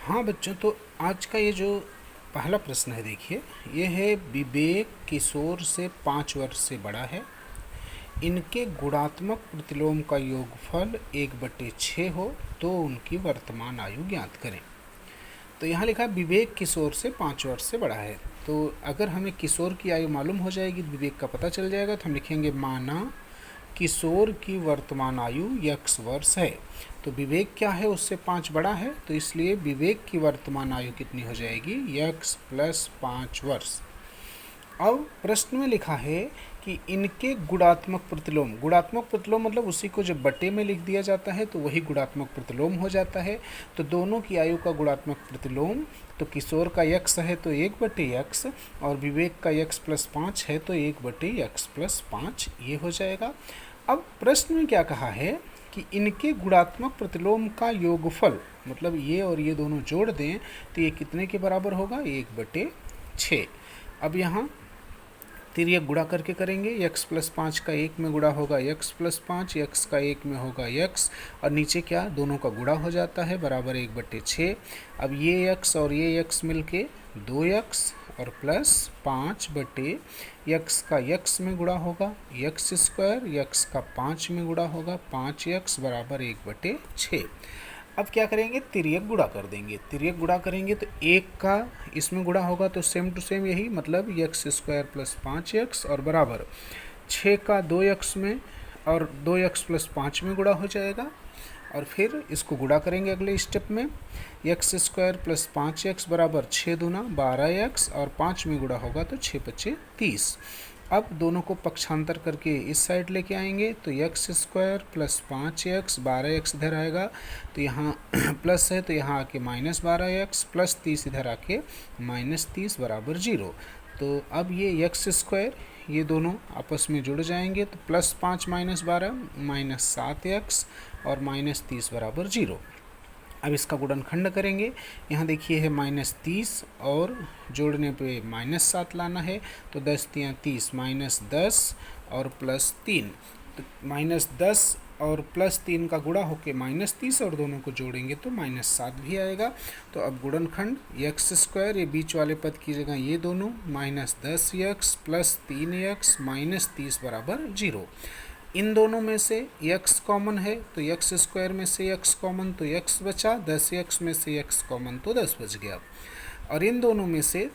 हाँ बच्चों, तो आज का ये जो पहला प्रश्न है, देखिए ये है विवेक किशोर से 5 वर्ष से बड़ा है। इनके गुणात्मक प्रतिलोम का योगफल 1/6 हो तो उनकी वर्तमान आयु ज्ञात करें। तो यहाँ लिखा है विवेक किशोर से 5 वर्ष से बड़ा है। तो अगर हमें किशोर की आयु मालूम हो जाएगी, विवेक का पता चल जाएगा, तो हम लिखेंगे माना किशोर की वर्तमान आयु x वर्ष है। तो विवेक क्या है, उससे 5 बड़ा है, तो इसलिए विवेक की वर्तमान आयु कितनी हो जाएगी, x + 5 वर्ष। अब प्रश्न में लिखा है कि इनके गुणात्मक प्रतिलोम, गुणात्मक प्रतिलोम मतलब उसी को जब बटे में लिख दिया जाता है तो वही गुणात्मक प्रतिलोम हो जाता है। तो दोनों की आयु का गुणात्मक प्रतिलोम, तो किशोर का x है तो 1/x और विवेक का x + 5 है तो 1/x + 5 ये हो जाएगा। अब प्रश्न में क्या कहा है कि इनके गुणात्मक प्रतिलोम का योगफल, मतलब ये और ये दोनों जोड़ दें तो ये कितने के बराबर होगा, 1/6। अब यहाँ तिर्यक गुणा करके करेंगे, x + 5 का 1 में गुणा होगा x + 5, x का 1 में होगा x और नीचे क्या, दोनों का गुणा हो जाता है बराबर 1/6। अब ये x और ये x मिलके 2x और प्लस 5/x का x में गुणा होगा x², x का 5 में गुणा होगा 5x बराबर 1/6। अब क्या करेंगे, तिर्यक गुणा कर देंगे। तिर्यक गुणा करेंगे तो 1 का इसमें गुणा होगा तो सेम टू सेम यही, मतलब x² + 5x और बराबर 6 का 2x में और 2x + 5 में गुणा हो जाएगा। और फिर इसको गुणा करेंगे अगले स्टेप में, x² + 5x बराबर 6 दूना 12x और 5 में गुणा होगा तो 6×5 30। अब दोनों को पक्षांतर करके इस साइड लेके आएंगे तो x² + 5x, 12x इधर आएगा तो यहाँ प्लस है तो यहाँ आके -12x + 30 इधर आके -30 बराबर 0। तो अब ये x² ये दोनों आपस में जुड़ जाएंगे तो +5 -12 -7x और -30 बराबर 0। अब इसका गुणनखंड करेंगे, यहाँ देखिए है -30 और जोड़ने पे -7 लाना है तो 10 × 30 -10 और +3, तो -10 और +3 का गुणा होके -30 और दोनों को जोड़ेंगे तो -7 भी आएगा। तो अब गुणनखंड x², ये बीच वाले पद की जगह ये दोनों -10x + 3x -30 बराबर 0। इन दोनों में से x कॉमन है तो x² में से x कॉमन तो x बचा, 10x में से x कॉमन तो 10 बच गया। और इन दोनों में से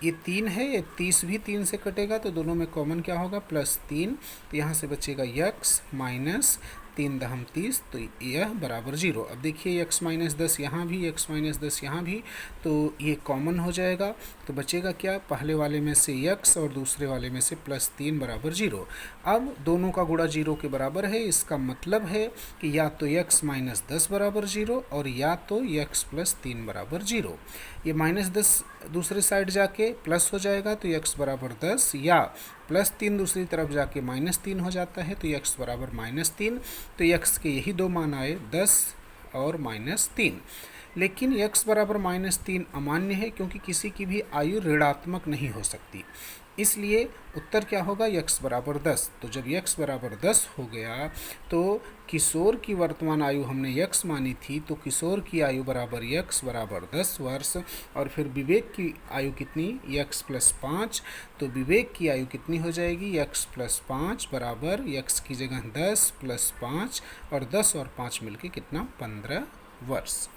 ये 3 है, ये 30 भी 3 से कटेगा तो दोनों में कॉमन क्या होगा, +3, तो यहाँ से बचेगा x - 3 दहम 30 तो यह बराबर 0। अब देखिए x - 10 यहाँ भी, x - 10 यहाँ भी, तो ये कॉमन हो जाएगा तो बचेगा क्या, पहले वाले में से x और दूसरे वाले में से +3 बराबर 0। अब दोनों का गुणा 0 के बराबर है, इसका मतलब है कि या तो x - 10 बराबर 0 और या तो x + 3 बराबर 0। ये -10 दूसरे साइड जाके प्लस हो जाएगा तो x बराबर 10, या +3 दूसरी तरफ जाके -3 हो जाता है तो x बराबर -3। तो x के यही दो मान आए, 10 और -3। लेकिन x बराबर -3 अमान्य है क्योंकि किसी की भी आयु ऋणात्मक नहीं हो सकती, इसलिए उत्तर क्या होगा, x बराबर 10। तो जब x बराबर 10 हो गया तो किशोर की वर्तमान आयु हमने x मानी थी, तो किशोर की आयु बराबर x बराबर 10 वर्ष। और फिर विवेक की आयु कितनी, x + 5, तो विवेक की आयु कितनी हो जाएगी, x + 5 बराबर x की जगह 10 + 5 और 10 और 5 मिलके कितना, 15 वर्ष।